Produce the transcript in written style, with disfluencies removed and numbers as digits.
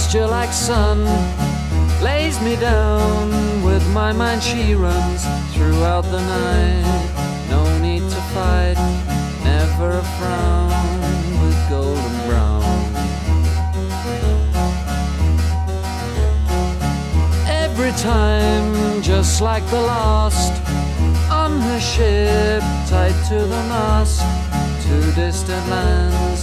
Pasture like sun lays me down. With my mind she runs throughout the night. No need to fight, never a frown, with golden brown. Every time, just like the last, on her ship tied to the mast, to distant lands